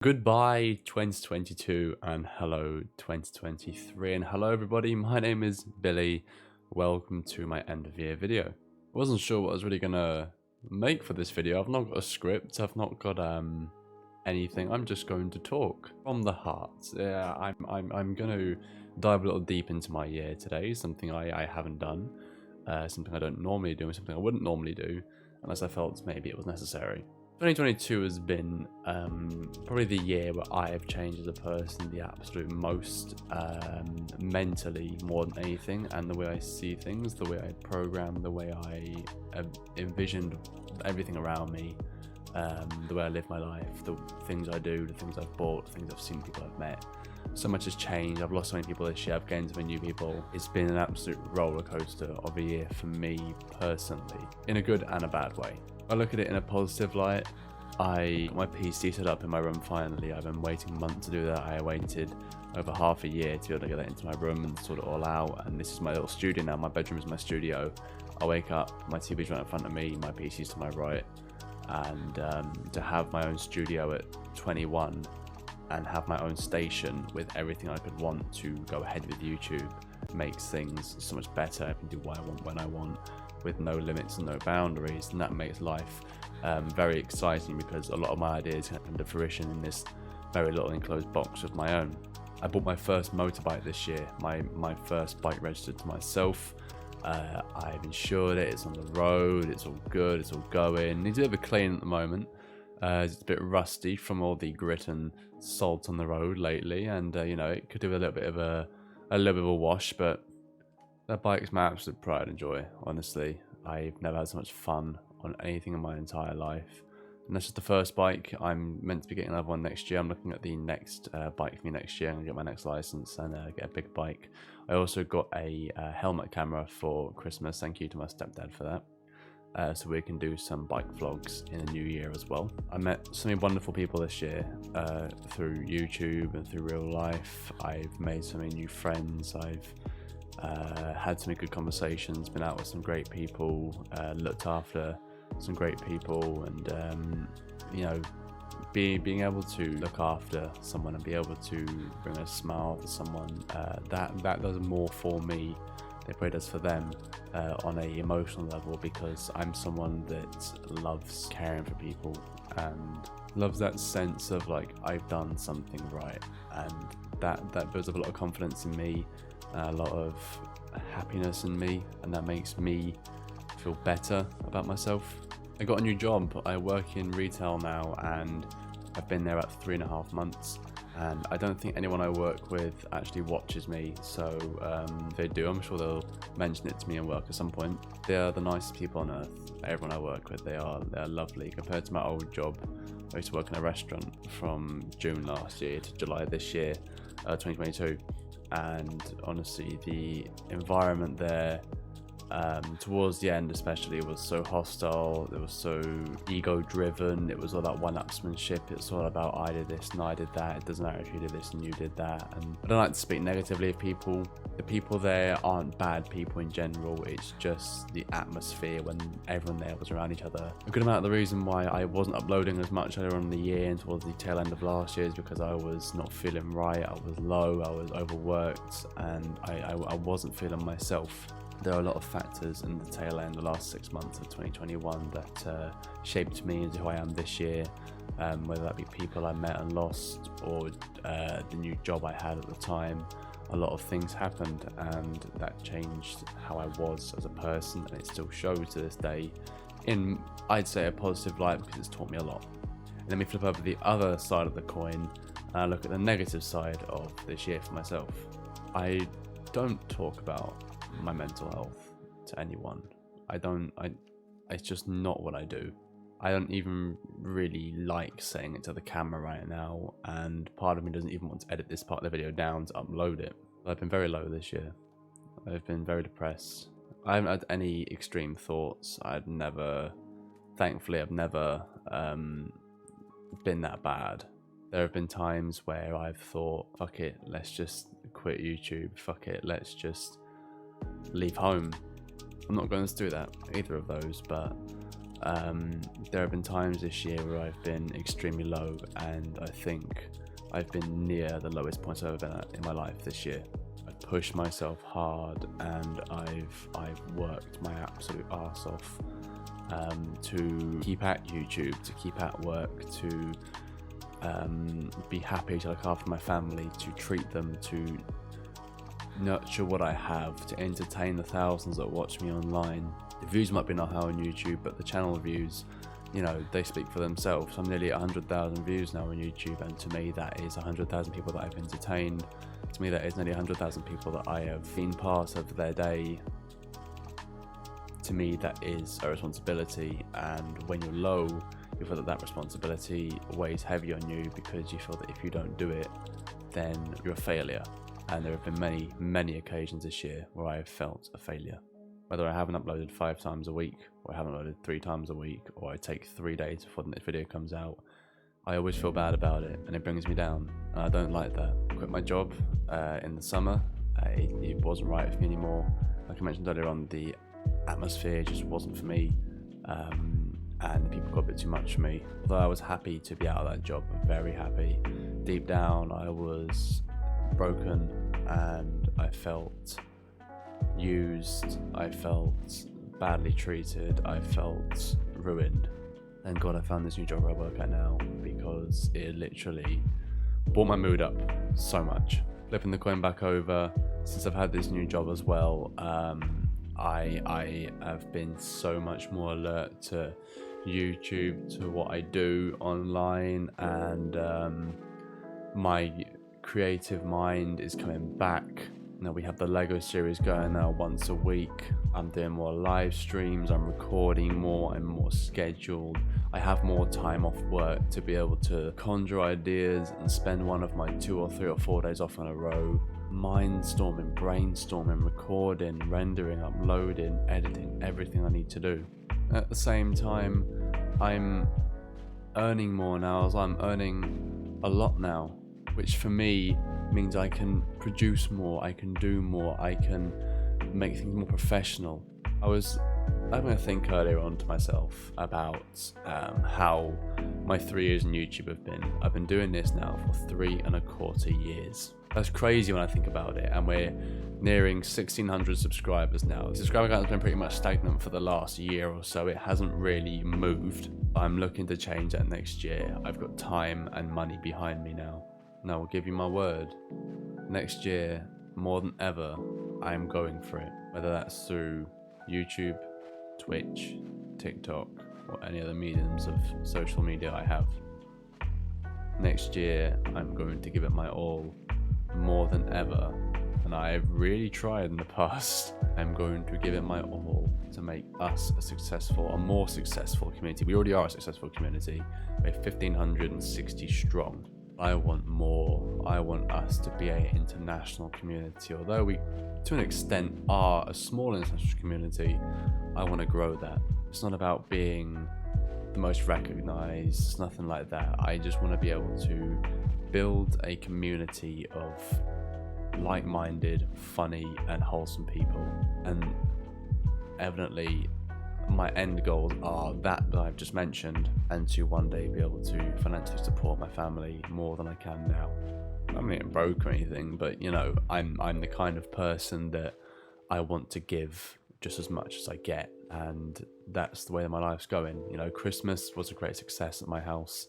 Goodbye 2022 and hello 2023, and hello everybody, my name is Billy. Welcome to my end of year video. I wasn't sure what I was really gonna make for this video. I've not got a script, I've not got anything. I'm just going to talk from the heart. Yeah, I'm gonna dive a little deep into my year today, something I haven't done, something I don't normally do, and something I wouldn't normally do unless I felt maybe it was necessary. 2022 has been probably the year where I have changed as a person the absolute most, mentally more than anything, and the way I see things, the way I program, the way I envisioned everything around me, the way I live my life, the things I do, the things I've bought, the things I've seen, people I've met. So much has changed. I've lost so many people this year, I've gained so many new people. It's been an absolute roller coaster of a year for me personally, in a good and a bad way. I look at it in a positive light. My PC set up in my room finally. I've been waiting months to do that. I waited over half a year to be able to get that into my room and sort it all out. And this is my little studio now. My bedroom is my studio. I wake up, my TV's right in front of me, my PC's to my right. And to have my own studio at 21 and have my own station with everything I could want to go ahead with YouTube makes things so much better. I can do what I want when I want, with no limits and no boundaries, and that makes life very exciting because a lot of my ideas come to fruition in this very little enclosed box of my own. I bought my first motorbike this year, my first bike registered to myself. I've insured it, it's on the road, it's all good, it's all going. Needs a bit of a clean at the moment. It's a bit rusty from all the grit and salt on the road lately, and you know, it could do with a little bit of a wash, but that bike's my absolute pride and joy, honestly. I've never had so much fun on anything in my entire life. And that's just the first bike. I'm meant to be getting another one next year. I'm looking at the next bike for me next year. I'm going to get my next license and get a big bike. I also got a helmet camera for Christmas. Thank you to my stepdad for that. So we can do some bike vlogs in the new year as well. I met so many wonderful people this year through YouTube and through real life. I've made so many new friends. I've had some good conversations, been out with some great people, looked after some great people, and you know, being able to look after someone and be able to bring a smile to someone, that does more for me than it probably does for them on a emotional level, because I'm someone that loves caring for people and loves that sense of like I've done something right, and that builds up a lot of confidence in me, a lot of happiness in me, and that makes me feel better about myself. I got a new job. I work in retail now, and I've been there about 3.5 months, and I don't think anyone I work with actually watches me, so if they do, I'm sure they'll mention it to me in work at some point. They are the nicest people on earth. Everyone I work with, they're lovely. Compared to my old job, I used to work in a restaurant from June last year to July this year, 2022. And honestly, the environment there, towards the end especially, was so hostile. It was so ego driven. It was all that one-upsmanship. It's all about I did this and I did that. It doesn't matter if you did this and you did that. And I don't like to speak negatively of people. The people there aren't bad people in general. It's just the atmosphere when everyone there was around each other. A good amount of the reason why I wasn't uploading as much earlier on in the year and towards the tail end of last year is because I was not feeling right. I was low, I was overworked, and I wasn't feeling myself. There are a lot of factors in the tail end, the last 6 months of 2021, that shaped me into who I am this year, whether that be people I met and lost, or the new job I had at the time. A lot of things happened, and that changed how I was as a person, and it still shows to this day in, I'd say, a positive light, because it's taught me a lot. And then we flip over the other side of the coin, and I look at the negative side of this year for myself. I don't talk about my mental health to anyone. It's just not what I do. I don't even really like saying it to the camera right now, and part of me doesn't even want to edit this part of the video down to upload it. I've been very low this year. I've been very depressed. I haven't had any extreme thoughts. Thankfully I've never been that bad. There have been times where I've thought, fuck it, let's just quit YouTube. Fuck it, let's just leave home. I'm not going to do that, either of those, but There have been times this year where I've been extremely low, and I think I've been near the lowest points I've ever been at in my life this year. I've pushed myself hard, and I've worked my absolute arse off to keep at YouTube, to keep at work, to be happy, to look after my family, to treat them, to nurture what I have, to entertain the thousands that watch me online. The views might be not high on YouTube, but the channel views, you know, they speak for themselves. I'm nearly 100,000 views now on YouTube, and to me that is 100,000 people that I've entertained. To me that is nearly 100,000 people that I have been part of their day. To me that is a responsibility, and when you're low, you feel that that responsibility weighs heavy on you, because you feel that if you don't do it, then you're a failure. And there have been many occasions this year where I have felt a failure. Whether I haven't uploaded 5 times a week, or I haven't uploaded 3 times a week, or I take 3 days before the next video comes out, I always feel bad about it, and it brings me down. And I don't like that. I quit my job in the summer. It wasn't right for me anymore. Like I mentioned earlier on, the atmosphere just wasn't for me, and people got a bit too much for me. Although I was happy to be out of that job, very happy. Deep down I was broken, and I felt used, I felt badly treated, I felt ruined. Thank God I found this new job I work at now, because it literally brought my mood up so much. Flipping the coin back over, since I've had this new job as well, I have been so much more alert to YouTube, to what I do online, and my creative mind is coming back. Now we have the Lego series going now once a week. I'm doing more live streams, I'm recording more, I'm more scheduled. I have more time off work to be able to conjure ideas and spend one of my 2 or 3 or 4 days off in a row mindstorming, brainstorming, recording, rendering, uploading, editing, everything I need to do. At the same time, I'm earning more now, as I'm earning a lot now, which for me means I can produce more, I can do more, I can make things more professional. I was having a think earlier on to myself about how my 3 years in YouTube have been. I've been doing this now for 3.25 years. That's crazy when I think about it, and we're nearing 1,600 subscribers now. The subscriber count has been pretty much stagnant for the last year or so. It hasn't really moved. I'm looking to change that next year. I've got time and money behind me now. And I will give you my word, next year, more than ever, I am going for it. Whether that's through YouTube, Twitch, TikTok, or any other mediums of social media I have. Next year, I'm going to give it my all, more than ever. And I've really tried in the past. I'm going to give it my all to make us a more successful community. We already are a successful community. We're 1,560 strong. I want more. I want us to be an international community. Although we, to an extent, are a small international community, I want to grow that. It's not about being the most recognized, it's nothing like that. I just want to be able to build a community of like-minded, funny, and wholesome people. And evidently, my end goals are that I've just mentioned, and to one day be able to financially support my family more than I can now. I'm not getting broke or anything, but you know, I'm the kind of person that I want to give just as much as I get, and that's the way that my life's going. You know, Christmas was a great success at my house.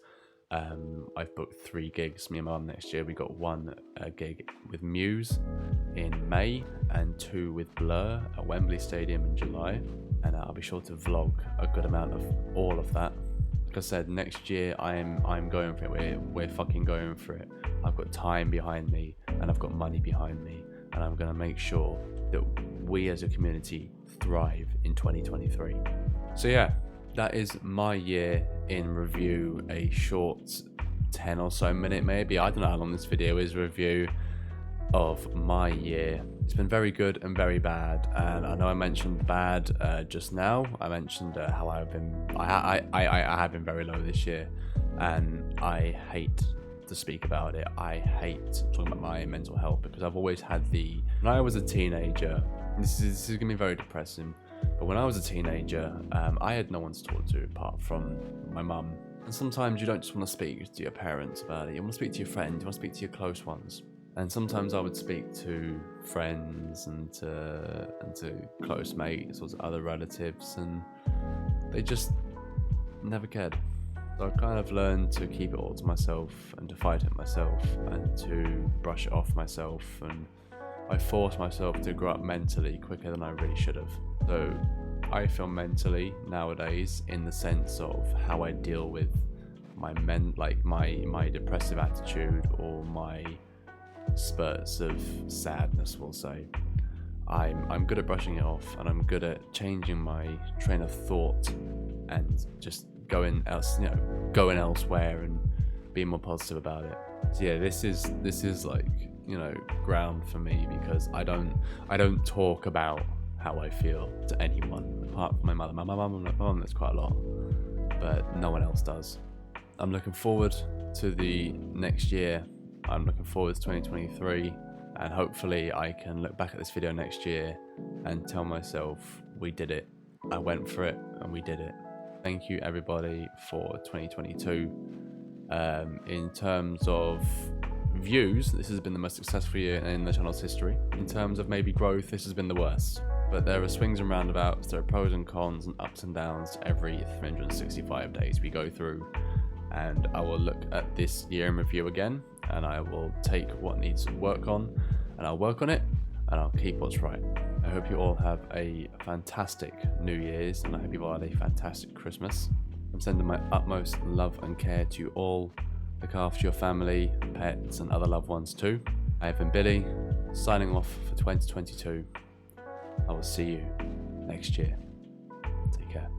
I've booked 3 gigs, me and my mum, next year. We got 1 gig with Muse in May and 2 with Blur at Wembley Stadium in July. And I'll be sure to vlog a good amount of all of that. Like I said, next year I'm going for it. We're fucking going for it. I've got time behind me, and I've got money behind me, and I'm gonna make sure that we as a community thrive in 2023. So yeah, that is my year in review. A short 10 or so minute, maybe. I don't know how long this video is. Review of my year. It's been very good and very bad, and I know I mentioned bad just now. I mentioned how I have been very low this year, and I hate to speak about it. I hate talking about my mental health, because I've always had when I was a teenager, this is gonna be very depressing, But when I was a teenager, I had no one to talk to apart from my mum. And sometimes you don't just want to speak to your parents about it. You want to speak to your friends, you want to speak to your close ones. And sometimes I would speak to friends and to close mates or to other relatives, and they just never cared. So I kind of learned to keep it all to myself and to fight it myself and to brush it off myself, and I forced myself to grow up mentally quicker than I really should have. So I feel mentally nowadays in the sense of how I deal with my my depressive attitude or my spurts of sadness, we'll say. I'm good at brushing it off, and I'm good at changing my train of thought and just going elsewhere and being more positive about it. So yeah, this is like, you know, ground for me, because I don't talk about how I feel to anyone apart from my mother. My mum does quite a lot, but no one else does. I'm looking forward to the next year. I'm looking forward to 2023, and hopefully I can look back at this video next year and tell myself, we did it. I went for it and we did it. Thank you everybody for 2022. In terms of views, this has been the most successful year in the channel's history. In terms of maybe growth, this has been the worst. But there are swings and roundabouts, there are pros and cons and ups and downs every 365 days we go through. And I will look at this year in review again, and I will take what needs to work on, and I'll work on it, and I'll keep what's right. I hope you all have a fantastic New Year's, and I hope you all have a fantastic Christmas. I'm sending my utmost love and care to you all. Look after your family, pets, and other loved ones too. I have been Billy, signing off for 2022. I will see you next year. Take care.